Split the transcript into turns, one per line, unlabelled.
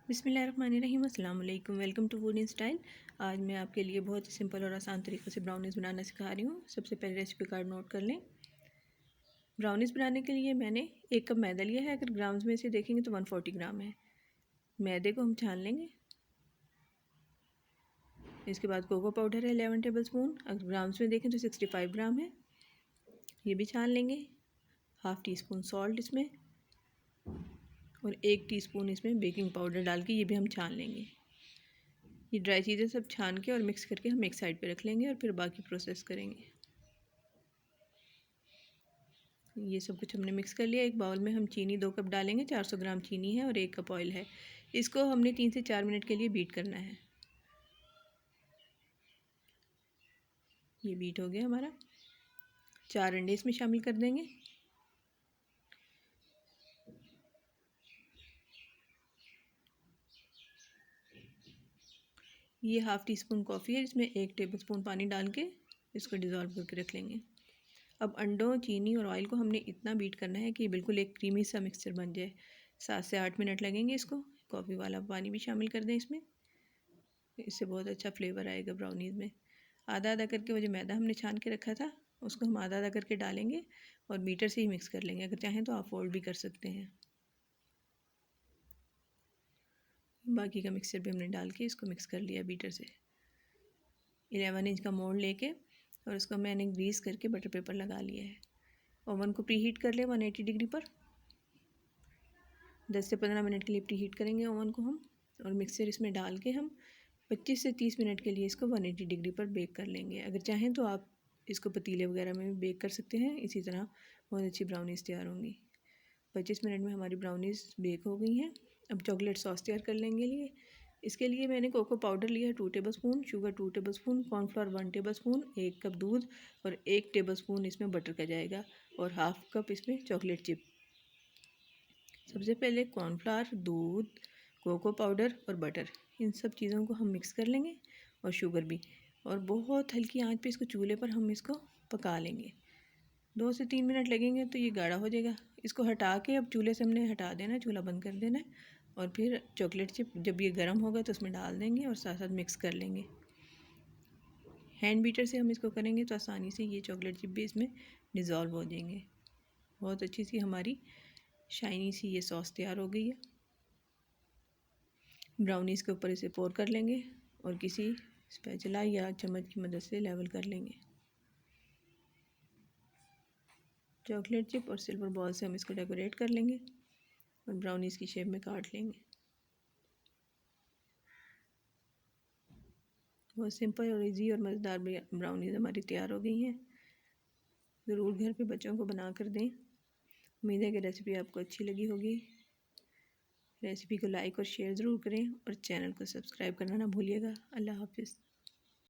बिस्मिल्लाहिर्रहमानिर्रहीम, अस्सलाम वालेकुम। Welcome to Food in Style. आज मैं आपके लिए बहुत ही सिंपल और आसान तरीक़े से ब्राउनीज़ बनाना सिखा रही हूँ। सबसे पहले रेसिपी कार्ड नोट कर लें। ब्राउनीज़ बनाने के लिए मैंने 1 कप मैदा लिया है। अगर ग्राम्स में से देखेंगे तो 140 ग्राम है। मैदे को हम छान लेंगे। इसके बाद कोको पाउडर है 11 टेबल स्पून। अगर ग्राम्स में देखें तो 65 ग्राम है, ये भी छान लेंगे। हाफ़ टी स्पून सॉल्ट इसमें और 1 टीस्पून इसमें बेकिंग पाउडर डाल के ये भी हम छान लेंगे। ये ड्राई चीज़ें सब छान के और मिक्स करके हम एक साइड पे रख लेंगे और फिर बाकी प्रोसेस करेंगे। ये सब कुछ हमने मिक्स कर लिया। एक बाउल में हम चीनी 2 कप डालेंगे। 400 ग्राम चीनी है और 1 कप ऑयल है। इसको हमने 3 से 4 मिनट के लिए बीट करना है। ये बीट हो गया हमारा। 4 अंडे इसमें शामिल कर देंगे। ये हाफ़ टी स्पून कॉफ़ी है, जिसमें 1 टेबल स्पून पानी डाल के इसको डिज़ोल्व करके रख लेंगे। अब अंडों, चीनी और ऑयल को हमने इतना बीट करना है कि बिल्कुल एक क्रीमी सा मिक्सचर बन जाए। 7 से 8 मिनट लगेंगे इसको। कॉफ़ी वाला पानी भी शामिल कर दें इसमें, इससे बहुत अच्छा फ्लेवर आएगा ब्राउनीज़ में। आधा आधा करके वो जो मैदा हमने छान के रखा था उसको हम आधा आधा करके डालेंगे और बीटर से ही मिक्स कर लेंगे। अगर चाहें तो आप फोल्ड भी कर सकते हैं। बाकी का मिक्सचर भी हमने डाल के इसको मिक्स कर लिया बीटर से। 11 इंच का मोल्ड लेके और उसको मैंने ग्रीस करके बटर पेपर लगा लिया है। ओवन को प्री हीट कर लें 180 डिग्री पर। 10 से 15 मिनट के लिए प्री हीट करेंगे ओवन को हम, और मिक्सर इसमें डाल के हम 25 से 30 मिनट के लिए इसको 180 डिग्री पर बेक कर लेंगे। अगर चाहें तो आप इसको पतीले वगैरह में भी बेक कर सकते हैं। इसी तरह बहुत अच्छी ब्राउनीज़ तैयार होंगी। 25 मिनट में हमारी ब्राउनीज़ बेक हो गई हैं। अब चॉकलेट सॉस तैयार कर लेंगे। इसके लिए मैंने कोको पाउडर लिया है 2 table spoon, sugar 2 table spoon, cornflour 1 table spoon, 1 cup दूध और 1 टेबल स्पून इसमें बटर का जाएगा और हाफ़ कप इसमें चॉकलेट चिप। सबसे पहले कॉर्नफ्लोर, दूध, कोको पाउडर और बटर, इन सब चीज़ों को हम मिक्स कर लेंगे और शुगर भी, और बहुत हल्की आंच पे इसको चूल्हे पर हम इसको पका लेंगे। 2 से 3 मिनट लगेंगे तो ये गाढ़ा हो जाएगा। इसको हटा के अब चूल्हे से हमने हटा देना है, चूल्हा बंद कर देना है और फिर चॉकलेट चिप जब ये गर्म होगा तो उसमें डाल देंगे और साथ साथ मिक्स कर लेंगे। हैंड बीटर से हम इसको करेंगे तो आसानी से ये चॉकलेट चिप भी इसमें डिज़ोल्व हो जाएंगे। बहुत अच्छी सी हमारी शाइनी सी ये सॉस तैयार हो गई है। ब्राउनीज़ के ऊपर इसे पोर कर लेंगे और किसी स्पैचुला या चम्मच की मदद से लेवल कर लेंगे। चॉकलेट चिप और सिल्वर बॉल से हम इसको डेकोरेट कर लेंगे और ब्राउनीज़ की शेप में काट लेंगे। बहुत सिंपल और इजी और मज़ेदार ब्राउनीज़ हमारी तैयार हो गई हैं। ज़रूर घर पे बच्चों को बना कर दें। उम्मीद है कि रेसिपी आपको अच्छी लगी होगी। रेसिपी को लाइक और शेयर ज़रूर करें और चैनल को सब्सक्राइब करना ना भूलिएगा। अल्लाह हाफ़िज़।